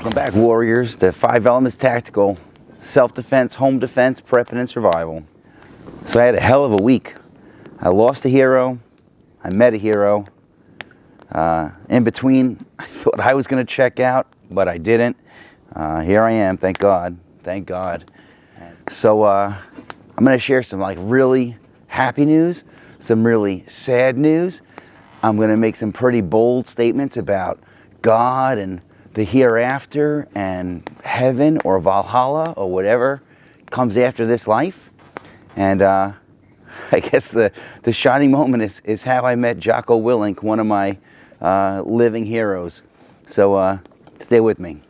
Welcome back, warriors, to 5 Elements Tactical, self-defense, home defense, prepping, and survival. So I had a hell of a week. I lost a hero, I met a hero. In between, I thought I was going to check out, but I didn't. Here I am, thank God, thank God. So I'm going to share some really happy news, some really sad news. I'm going to make some pretty bold statements about God and the hereafter and heaven or Valhalla or whatever comes after this life. And I guess the shining moment is how I met Jocko Willink, one of my living heroes. So stay with me.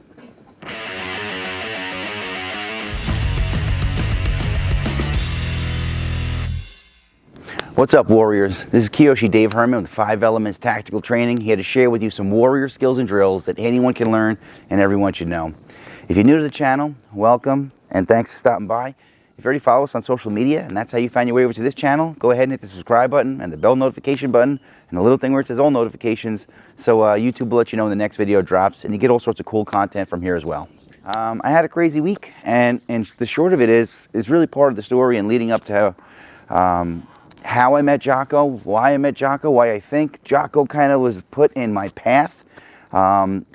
What's up, warriors? This is Kiyoshi Dave Herman with 5 Elements Tactical Training, here to share with you some warrior skills and drills that anyone can learn and everyone should know. If you're new to the channel, welcome and thanks for stopping by. If you already follow us on social media and that's how you find your way over to this channel, go ahead and hit the subscribe button and the bell notification button and the little thing where it says all notifications, so YouTube will let you know when the next video drops, and you get all sorts of cool content from here as well. I had a crazy week, and the short of it is really part of the story and leading up to how I met Jocko, why I met Jocko, why I think Jocko kind of was put in my path. And,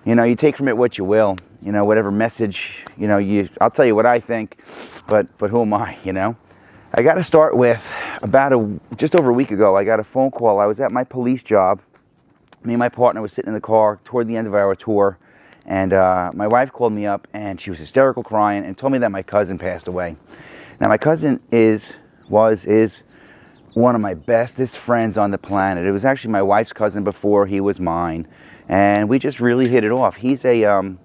you take from it what you will, whatever message, I'll tell you what I think, but who am I, I got to start with just over a week ago, I got a phone call. I was at my police job. Me and my partner was sitting in the car toward the end of our tour, and my wife called me up, and she was hysterical crying and told me that my cousin passed away. Now, my cousin is one of my bestest friends on the planet. It was actually my wife's cousin before he was mine, and we just really hit it off. He's the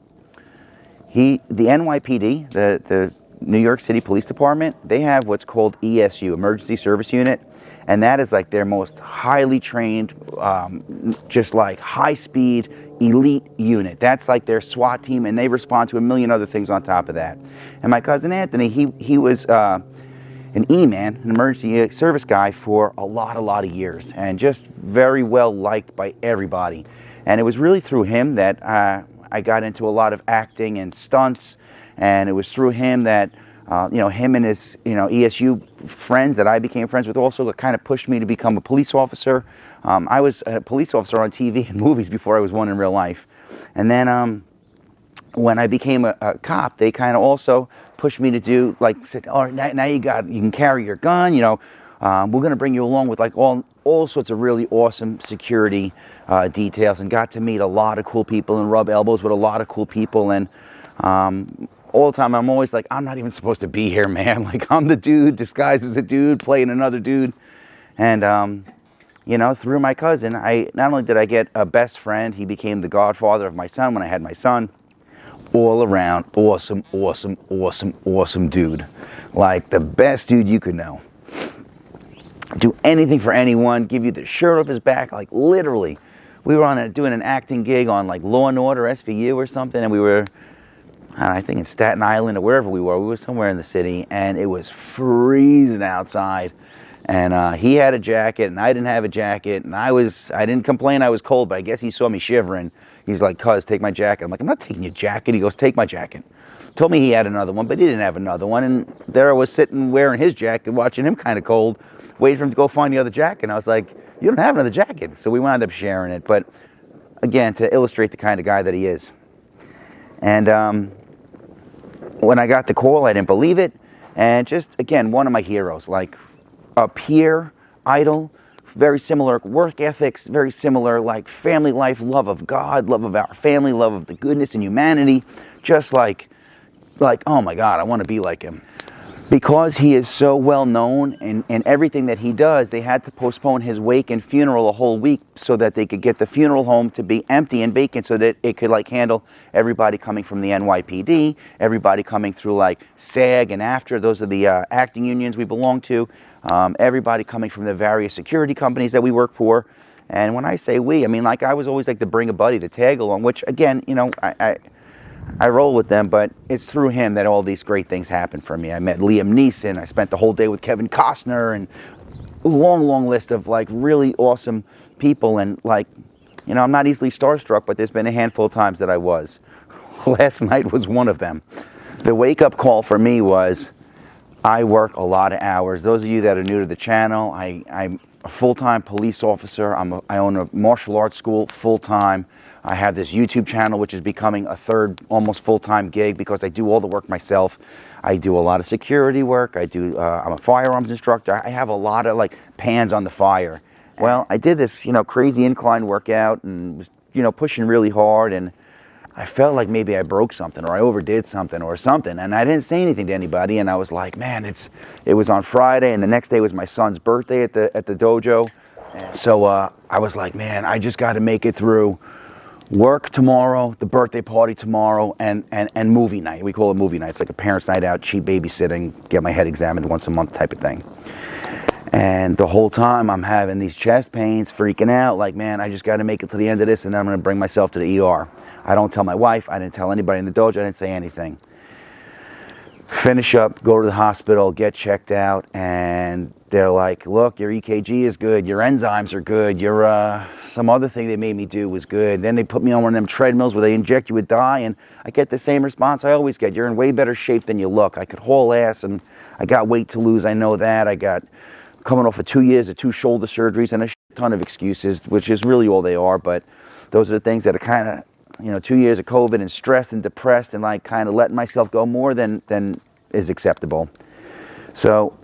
NYPD, the New York City Police Department, they have what's called ESU, Emergency Service Unit, and that is like their most highly trained, just like high-speed, elite unit. That's like their SWAT team, and they respond to a million other things on top of that. And my cousin Anthony, he was an E-man, an emergency service guy for a lot of years, and just very well liked by everybody. And it was really through him that I got into a lot of acting and stunts, and it was through him that him and his ESU friends that I became friends with also kind of pushed me to become a police officer. I was a police officer on TV and movies before I was one in real life. And then when I became a cop, they kind of also pushed me to do, said, all right, now you can carry your gun, we're going to bring you along with all sorts of really awesome security details, and got to meet a lot of cool people and rub elbows with a lot of cool people. And all the time I'm always like, I'm not even supposed to be here, man. Like, I'm the dude disguised as a dude playing another dude. And through my cousin, not only did I get a best friend, he became the godfather of my son when I had my son. All around awesome dude. Like the best dude you could know. Do anything for anyone, give you the shirt off his back, like literally. We were doing an acting gig on like Law and Order, SVU or something, and we were, I think in Staten Island or wherever we were somewhere in the city, and it was freezing outside. And he had a jacket and I didn't have a jacket, and I didn't complain I was cold, but I guess he saw me shivering. He's like, cuz, take my jacket. I'm like, I'm not taking your jacket. He goes, take my jacket. Told me he had another one, but he didn't have another one. And there I was sitting wearing his jacket, watching him kind of cold, waiting for him to go find the other jacket. And I was like, you don't have another jacket. So we wound up sharing it. But again, to illustrate the kind of guy that he is. And when I got the call, I didn't believe it. And just, again, one of my heroes, like a peer, idol, very similar work ethics, very similar like family life, love of God, love of our family, love of the goodness and humanity. Just like, oh my God, I want to be like him. Because he is so well known in everything that he does, they had to postpone his wake and funeral a whole week so that they could get the funeral home to be empty and vacant, so that it could handle everybody coming from the NYPD, everybody coming through like SAG and AFTRA, those are the acting unions we belong to, everybody coming from the various security companies that we work for. And when I say we, I mean I was always like the bring a buddy, the tag along, which again, I roll with them, but it's through him that all these great things happen for me. I met Liam Neeson. I spent the whole day with Kevin Costner, and a long list of like really awesome people. And like, you know, I'm not easily starstruck, but there's been a handful of times that I was. Last night was one of them. The wake-up call for me was, I work a lot of hours. Those of you that are new to the channel, I'm a full-time police officer. I own a martial arts school full-time. I have this YouTube channel, which is becoming a third, almost full-time gig because I do all the work myself. I do a lot of security work. I'm a firearms instructor. I have a lot of like pans on the fire. Well, I did this, you know, crazy incline workout and was, you know, pushing really hard, and I felt like maybe I broke something or I overdid something or something, and I didn't say anything to anybody. And I was like, man, it was on Friday, and the next day was my son's birthday at the dojo. And so I was like, man, I just got to make it through work tomorrow, the birthday party tomorrow, and movie night. We call it movie night. It's like a parents' night out, cheap babysitting, get my head examined once a month type of thing. And the whole time I'm having these chest pains, freaking out, like, man, I just got to make it to the end of this, and then I'm going to bring myself to the ER. I don't tell my wife. I didn't tell anybody in the dojo. I didn't say anything. Finish up, go to the hospital, get checked out, and they're like, look, your EKG is good, your enzymes are good, your some other thing they made me do was good. Then they put me on one of them treadmills where they inject you with dye, and I get the same response I always get. You're in way better shape than you look. I could haul ass, and I got weight to lose. I know that. I got coming off of 2 years of 2 shoulder surgeries and a ton of excuses, which is really all they are. But those are the things that are kind of, you know, 2 years of COVID and stressed and depressed and like kind of letting myself go more than is acceptable. So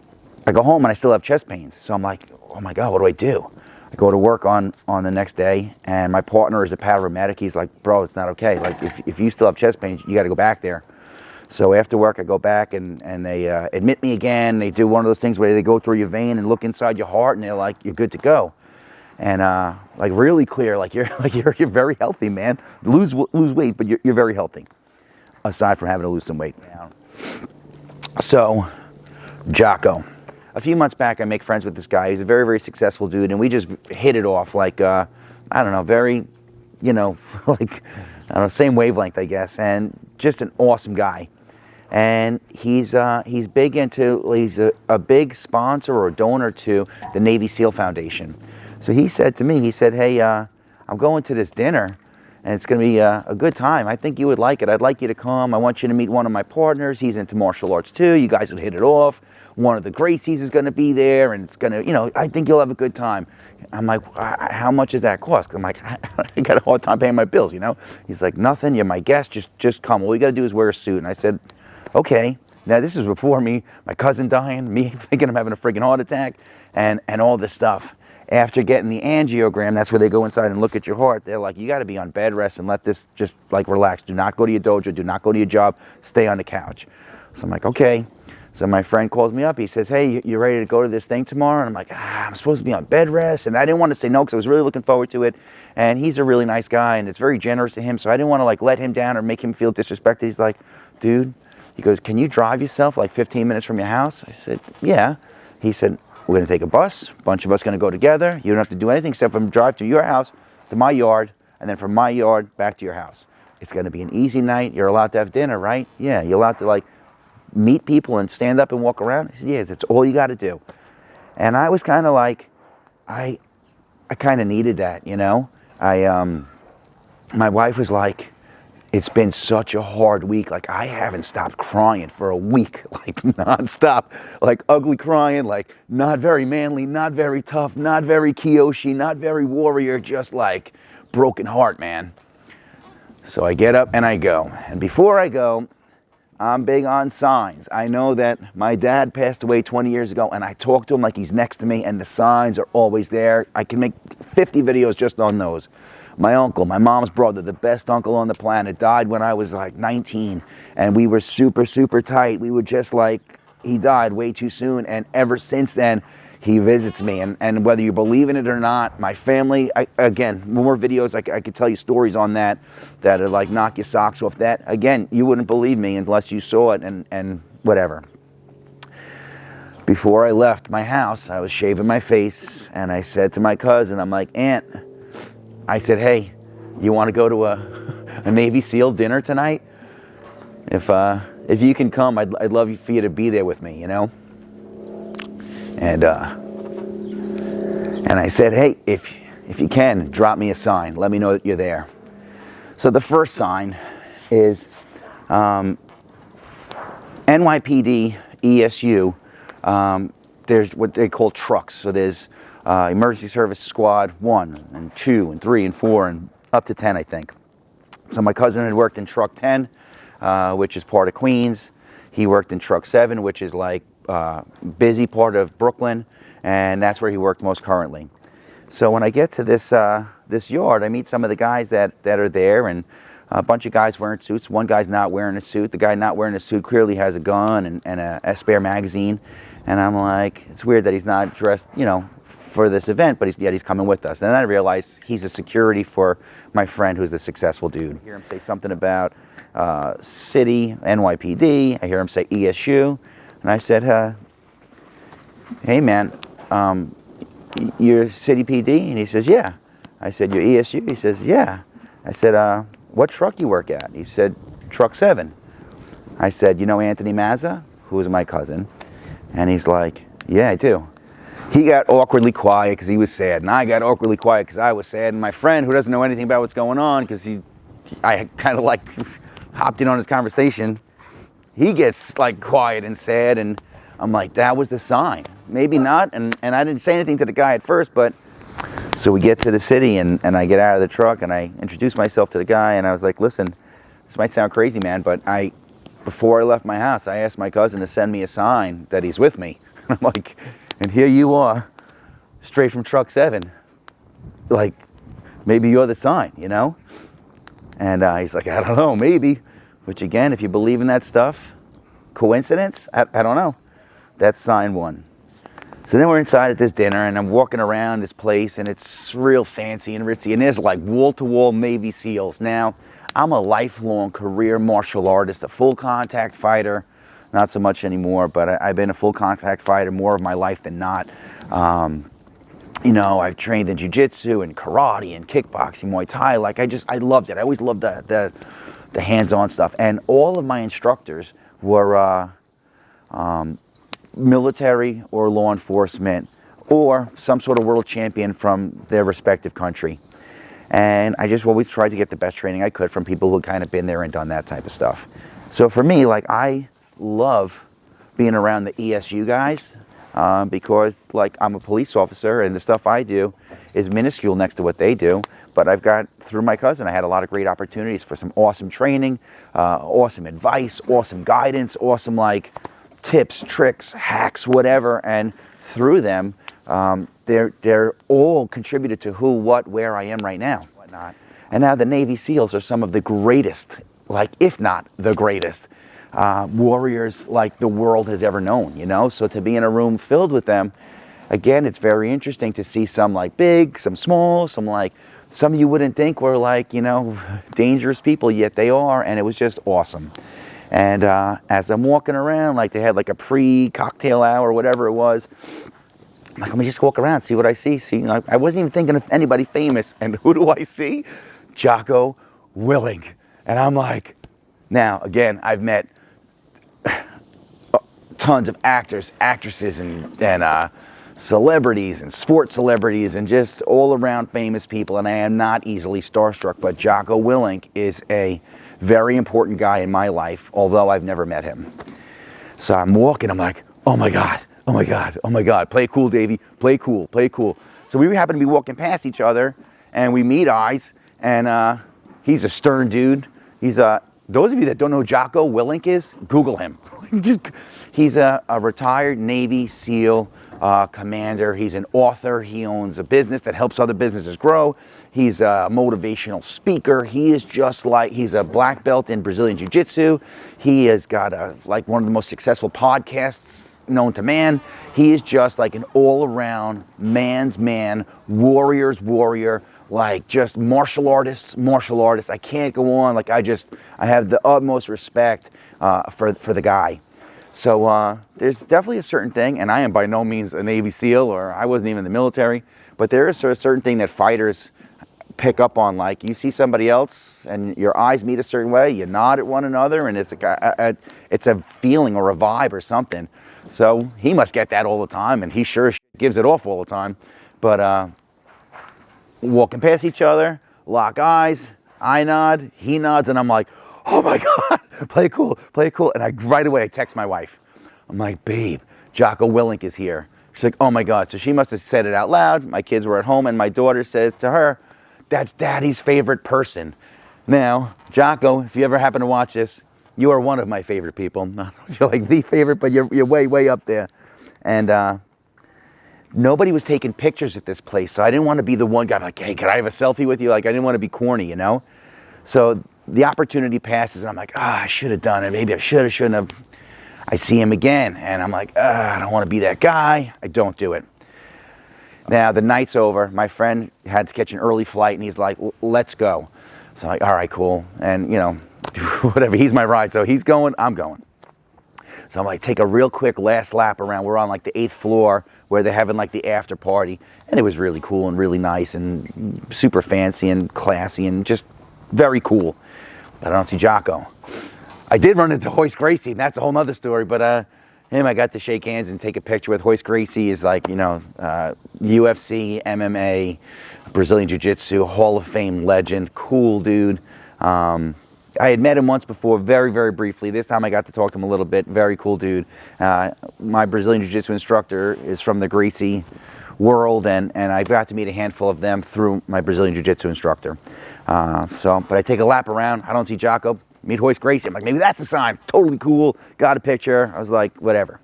I go home and I still have chest pains. So I'm like, oh my God, what do I do? I go to work on the next day, and my partner is a paramedic. He's like, bro, it's not okay. Like, if you still have chest pains, you got to go back there. So after work, I go back and they admit me again. They do one of those things where they go through your vein and look inside your heart, and they're like, you're good to go. And like really clear, like you're very healthy, man. Lose weight, but you're very healthy. Aside from having to lose some weight. So, Jocko. A few months back, I make friends with this guy. He's a very, very successful dude, and we just hit it off like, I don't know, very, you know, like, I don't know, same wavelength, I guess, and just an awesome guy. And he's big into, he's a big sponsor or a donor to the Navy SEAL Foundation. So he said to me, he said, hey, I'm going to this dinner, and it's going to be a good time. I think you would like it. I'd like you to come. I want you to meet one of my partners. He's into martial arts too. You guys would hit it off. One of the Gracies is going to be there, and it's going to, you know, I think you'll have a good time. I'm like, how much does that cost? I'm like, I got a hard time paying my bills, you know? He's like, nothing. You're my guest. Just come. All you got to do is wear a suit. And I said, okay. Now, this is before me, my cousin dying, me thinking I'm having a friggin' heart attack, and all this stuff. After getting the angiogram, that's where they go inside and look at your heart. They're like, you got to be on bed rest and let this just like relax. Do not go to your dojo. Do not go to your job. Stay on the couch. So I'm like, okay. So my friend calls me up. He says, hey, you ready to go to this thing tomorrow? And I'm like, I'm supposed to be on bed rest. And I didn't want to say no because I was really looking forward to it. And he's a really nice guy, and it's very generous to him. So I didn't want to like let him down or make him feel disrespected. He's like, dude, he goes, can you drive yourself like 15 minutes from your house? I said, yeah. He said, we're going to take a bus. A bunch of us going to go together. You don't have to do anything except from drive to your house, to my yard, and then from my yard back to your house. It's going to be an easy night. You're allowed to have dinner, right? Yeah, you're allowed to like meet people and stand up and walk around. He said, yeah, that's all you got to do. And I was kind of like, I kind of needed that, you know? My wife was like, it's been such a hard week. Like, I haven't stopped crying for a week, like nonstop, like ugly crying, like not very manly, not very tough, not very Kiyoshi, not very warrior, just like broken heart, man. So I get up and I go. And before I go, I'm big on signs. I know that my dad passed away 20 years ago, and I talk to him like he's next to me, and the signs are always there. I can make 50 videos just on those. My uncle, my mom's brother, the best uncle on the planet, died when I was like 19, and we were super, super tight. We were just like, he died way too soon, and ever since then, he visits me. And whether you believe in it or not, my family, again, more videos, I could tell you stories on that are like knock your socks off. That, again, you wouldn't believe me unless you saw it and whatever. Before I left my house, I was shaving my face, and I said to my cousin, I'm like, Aunt, I said, hey, you want to go to a Navy SEAL dinner tonight? If you can come, I'd love for you to be there with me, you know? And I said, hey, if if you can, drop me a sign. Let me know that you're there. So the first sign is NYPD ESU. There's what they call trucks. So there's Emergency Service Squad 1 and 2 and 3 and 4 and up to 10, I think. So my cousin had worked in Truck 10, which is part of Queens. He worked in Truck 7, which is like busy part of Brooklyn, and that's where he worked most currently. So when I get to this this yard, I meet some of the guys that are there, and a bunch of guys wearing suits. One guy's not wearing a suit. The guy not wearing a suit clearly has a gun and a spare magazine. And I'm like, it's weird that he's not dressed, you know, for this event, but yet he's coming with us. And then I realize he's a security for my friend who's a successful dude. I hear him say something about city, NYPD. I hear him say ESU. And I said, hey man, you're City PD? And he says, yeah. I said, you're ESU? He says, yeah. I said, what truck you work at? He said, Truck 7. I said, you know Anthony Mazza, who is my cousin? And he's like, yeah, I do. He got awkwardly quiet because he was sad, and I got awkwardly quiet because I was sad, and my friend, who doesn't know anything about what's going on, because I kind of like hopped in on his conversation, he gets like quiet and sad, and I'm like, that was the sign. Maybe not, and I didn't say anything to the guy at first, but so we get to the city, and I get out of the truck, and I introduce myself to the guy, and I was like, listen, this might sound crazy, man, but before I left my house, I asked my cousin to send me a sign that he's with me. I'm like, and here you are, straight from Truck 7. Like, maybe you're the sign, you know? And he's like, I don't know, maybe. Which again, if you believe in that stuff, coincidence? I don't know. That's sign 1. So then we're inside at this dinner, and I'm walking around this place, and it's real fancy and ritzy, and there's like wall-to-wall Navy SEALs. Now, I'm a lifelong career martial artist, a full contact fighter. Not so much anymore, but I've been a full contact fighter more of my life than not. You know, I've trained in Jiu Jitsu and karate and kickboxing, Muay Thai. Like I loved it. I always loved the hands-on stuff. And all of my instructors were military or law enforcement or some sort of world champion from their respective country. And I just always tried to get the best training I could from people who had kind of been there and done that type of stuff. So for me, like, I love being around the ESU guys because, like, I'm a police officer and the stuff I do is minuscule next to what they do. But I've got, through my cousin, I had a lot of great opportunities for some awesome training, awesome advice, awesome guidance, awesome, like, tips, tricks, hacks, whatever. And through them, they're all contributed to who, what, where I am right now. Whatnot. And now the Navy SEALs are some of the greatest, like, if not the greatest, warriors like the world has ever known, you know? So to be in a room filled with them, again, it's very interesting to see some like big, some small, some you wouldn't think were like, you know, dangerous people, yet they are, and it was just awesome. And as I'm walking around, like they had like a pre-cocktail hour or whatever it was, I'm like, let me just walk around, see what I see. See, you know, I wasn't even thinking of anybody famous, and who do I see? Jocko Willink. And I'm like, now, again, I've met tons of actors, actresses, and celebrities and sports celebrities and just all around famous people, and I am not easily starstruck, but Jocko Willink is a very important guy in my life, although I've never met him. So I'm walking, I'm like, oh my God, oh my God, oh my God, play cool, Davey, play cool, play cool. So we happen to be walking past each other, and we meet eyes, and he's a stern dude. He's those of you that don't know who Jocko Willink is, Google him. He's a retired Navy SEAL commander. He's an author. He owns a business that helps other businesses grow. He's a motivational speaker. He is just like, he's a black belt in Brazilian Jiu Jitsu. He has got like one of the most successful podcasts known to man. He is just like an all-around man's man, warrior's warrior, like just martial artists. I can't go on. Like I have the utmost respect for the guy. So there's definitely a certain thing, and I am by no means a Navy SEAL, or I wasn't even in the military, but there is a certain thing that fighters pick up on. Like you see somebody else and your eyes meet a certain way, you nod at one another, and it's a feeling or a vibe or something. So he must get that all the time, and he sure gives it off all the time. But walking past each other, lock eyes, I nod, he nods, and I'm like, oh my God, play it cool, play it cool. And right away I text my wife. I'm like, babe, Jocko Willink is here. She's like, oh my God. So she must have said it out loud. My kids were at home, and my daughter says to her, that's Daddy's favorite person. Now, Jocko, if you ever happen to watch this, you are one of my favorite people. Not you're like the favorite, but you're way, way up there. And nobody was taking pictures at this place, so I didn't want to be the one guy like, hey, can I have a selfie with you? Like, I didn't want to be corny, you know? So the opportunity passes, and I'm like, I should have done it. Maybe I should have, shouldn't have. I see him again, and I'm like, I don't want to be that guy. I don't do it. Now, the night's over. My friend had to catch an early flight, and he's like, let's go. So I'm like, all right, cool. And, you know, whatever, he's my ride. So he's going, I'm going. So I'm like, take a real quick last lap around. We're on like the 8th floor where they're having like the after party. And it was really cool and really nice and super fancy and classy and just very cool. But I don't see Jocko. I did run into Royce Gracie, and that's a whole nother story. But him, I got to shake hands and take a picture with. Royce Gracie is like, you know, UFC, MMA, Brazilian Jiu Jitsu, Hall of Fame legend, cool dude. I had met him once before, very, very briefly. This time I got to talk to him a little bit. Very cool dude. My Brazilian Jiu Jitsu instructor is from the Gracie world, and I got to meet a handful of them through my Brazilian Jiu Jitsu instructor. But I take a lap around. I don't see Jocko. Meet Royce Gracie. I'm like, maybe that's a sign. Totally cool. Got a picture. I was like, whatever.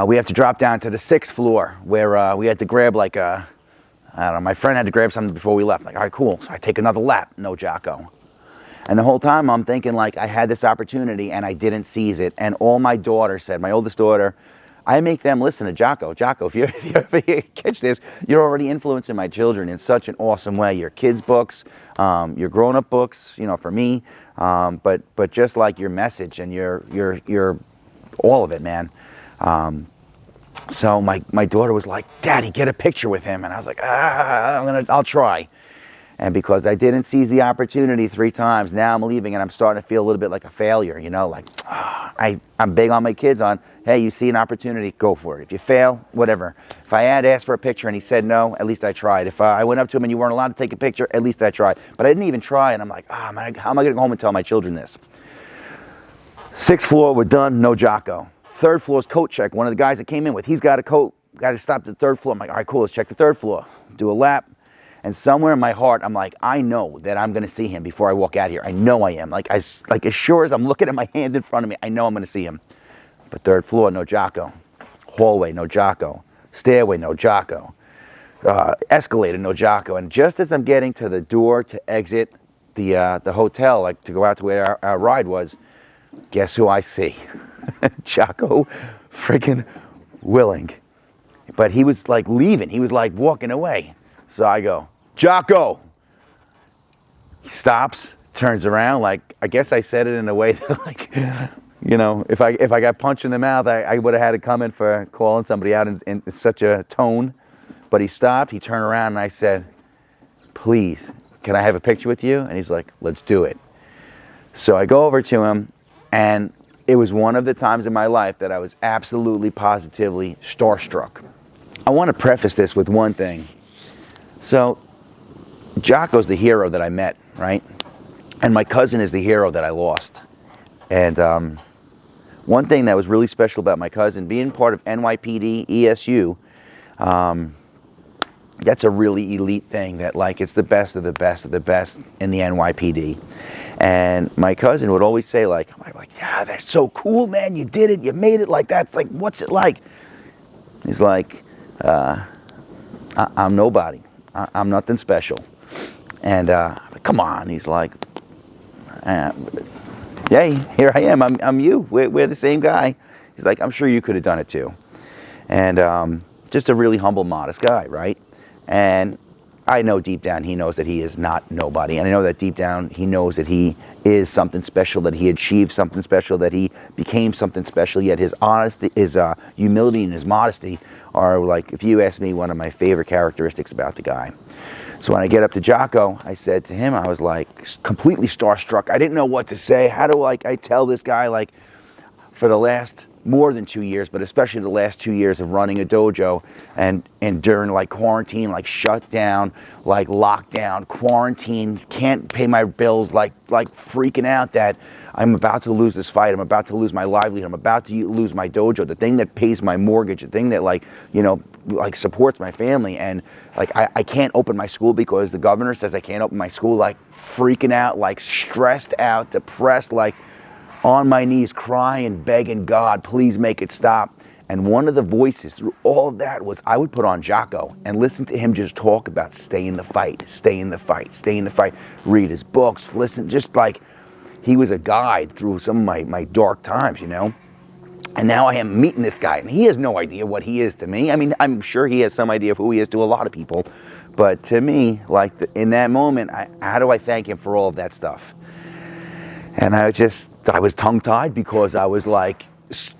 We have to drop down to the 6th floor where we had to grab like a, I don't know, my friend had to grab something before we left. I'm like, all right, cool. So I take another lap. No Jocko. And the whole time I'm thinking like I had this opportunity and I didn't seize it. And all my daughter said, my oldest daughter, I make them listen to Jocko. Jocko, if you ever catch this, you're already influencing my children in such an awesome way. Your kids' books, your grown-up books, you know, for me, but just like your message and your all of it, man. So my daughter was like, Daddy, get a picture with him. And I was like, I'll try. And because I didn't seize the opportunity 3 times, now I'm leaving and I'm starting to feel a little bit like a failure, you know, like I'm big on my kids on, hey, you see an opportunity, go for it. If you fail, whatever. If I had asked for a picture and he said no, at least I tried. If I went up to him and you weren't allowed to take a picture, at least I tried. But I didn't even try, and I'm like, how am I going to go home and tell my children this? 6th floor, we're done, no Jocko. 3rd floor's coat check. One of the guys that came in with, he's got a coat, got to stop at the 3rd floor. I'm like, all right, cool, let's check the 3rd floor. Do a lap. And somewhere in my heart, I'm like, I know that I'm going to see him before I walk out here. I know I am. Like as sure as I'm looking at my hand in front of me, I know I'm going to see him. But 3rd floor, no Jocko. Hallway, no Jocko. Stairway, no Jocko. Escalator, no Jocko. And just as I'm getting to the door to exit the hotel, like to go out to where our ride was, guess who I see? Jocko freaking Willink. But he was like leaving. He was like walking away. So I go, Jocko. He stops, turns around. Like, I guess I said it in a way that, like, you know, if I got punched in the mouth, I would have had it coming for calling somebody out in such a tone. But he stopped, he turned around, and I said, please, can I have a picture with you? And he's like, let's do it. So I go over to him, and it was one of the times in my life that I was absolutely, positively starstruck. I want to preface this with one thing. So, Jocko's the hero that I met, right? And my cousin is the hero that I lost. And one thing that was really special about my cousin, being part of NYPD Esu, that's a really elite thing that, like, it's the best of the best of the best in the NYPD. And my cousin would always say, like, yeah, that's so cool, man, you did it, you made it, like, that's like, what's it like? He's like, I'm nobody. I'm nothing special. And come on, he's like, hey, here I am. I'm you. We're the same guy. He's like, I'm sure you could have done it too. And just a really humble, modest guy, right? And I know deep down he knows that he is not nobody. And I know that deep down he knows that he is something special, that he achieved something special, that he became something special. Yet his honesty, his humility and his modesty are, like, if you ask me, one of my favorite characteristics about the guy. So when I get up to Jocko, I said to him, I was like completely starstruck. I didn't know what to say. How do I tell this guy, like, for the last more than 2 years, but especially the last 2 years of running a dojo, and during like quarantine, like shut down, like lockdown, quarantine, can't pay my bills, like freaking out that I'm about to lose this fight, I'm about to lose my livelihood, I'm about to lose my dojo, the thing that pays my mortgage, the thing that like, you know, like supports my family. And like I can't open my school because the governor says I can't open my school, like freaking out, like stressed out, depressed, like on my knees crying, begging God, please make it stop. And one of the voices through all of that was, I would put on Jocko and listen to him just talk about stay in the fight, stay in the fight, stay in the fight, read his books, listen, just like he was a guide through some of my dark times, you know. And now I am meeting this guy, and he has no idea what he is to me. I mean, I'm sure he has some idea of who he is to a lot of people. But to me, like in that moment, how do I thank him for all of that stuff? And I was tongue-tied because I was like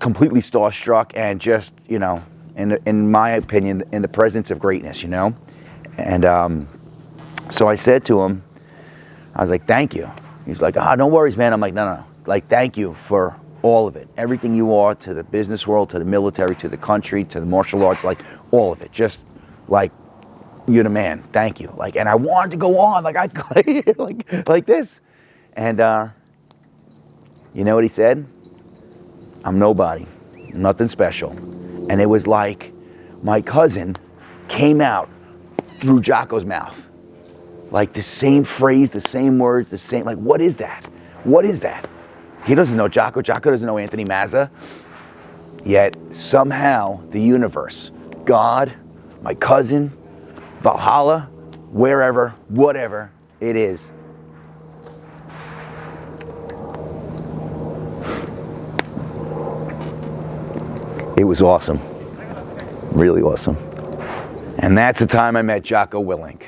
completely starstruck and just, you know, in my opinion, in the presence of greatness, you know. And so I said to him, I was like, thank you. He's like, no worries, man. I'm like, no. Like, thank you for all of it. Everything you are to the business world, to the military, to the country, to the martial arts, like all of it. Just like, you're the man. Thank you. Like, and I wanted to go on, like like this. And you know what he said? I'm nobody, nothing special. And it was like my cousin came out through Jocko's mouth. Like the same phrase, the same words, the same, like, what is that? What is that? He doesn't know Jocko. Jocko doesn't know Anthony Mazza. Yet somehow the universe, God, my cousin, Valhalla, wherever, whatever it is, it was awesome. Really awesome. And that's the time I met Jocko Willink.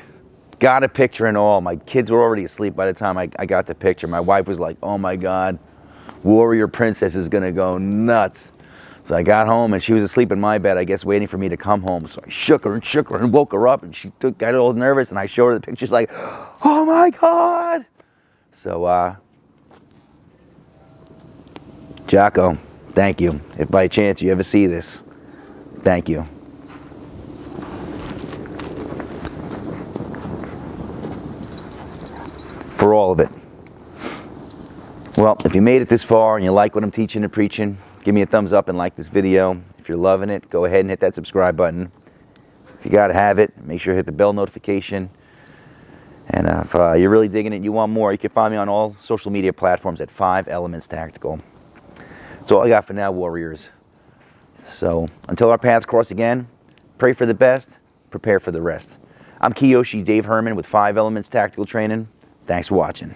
Got a picture and all. My kids were already asleep by the time I got the picture. My wife was like, oh my God, Warrior Princess is gonna go nuts. So I got home and she was asleep in my bed, I guess waiting for me to come home. So I shook her and woke her up, and she got all nervous, and I showed her the picture. She's like, oh my God. So Jocko, thank you. If by chance you ever see this, thank you. For all of it. Well, if you made it this far and you like what I'm teaching and preaching, give me a thumbs up and like this video. If you're loving it, go ahead and hit that subscribe button. If you gotta have it, make sure to hit the bell notification. And if you're really digging it and you want more, you can find me on all social media platforms at 5 Elements Tactical. That's all I got for now, Warriors. So until our paths cross again, pray for the best, prepare for the rest. I'm Kiyoshi Dave Herman with 5 Elements Tactical Training. Thanks for watching.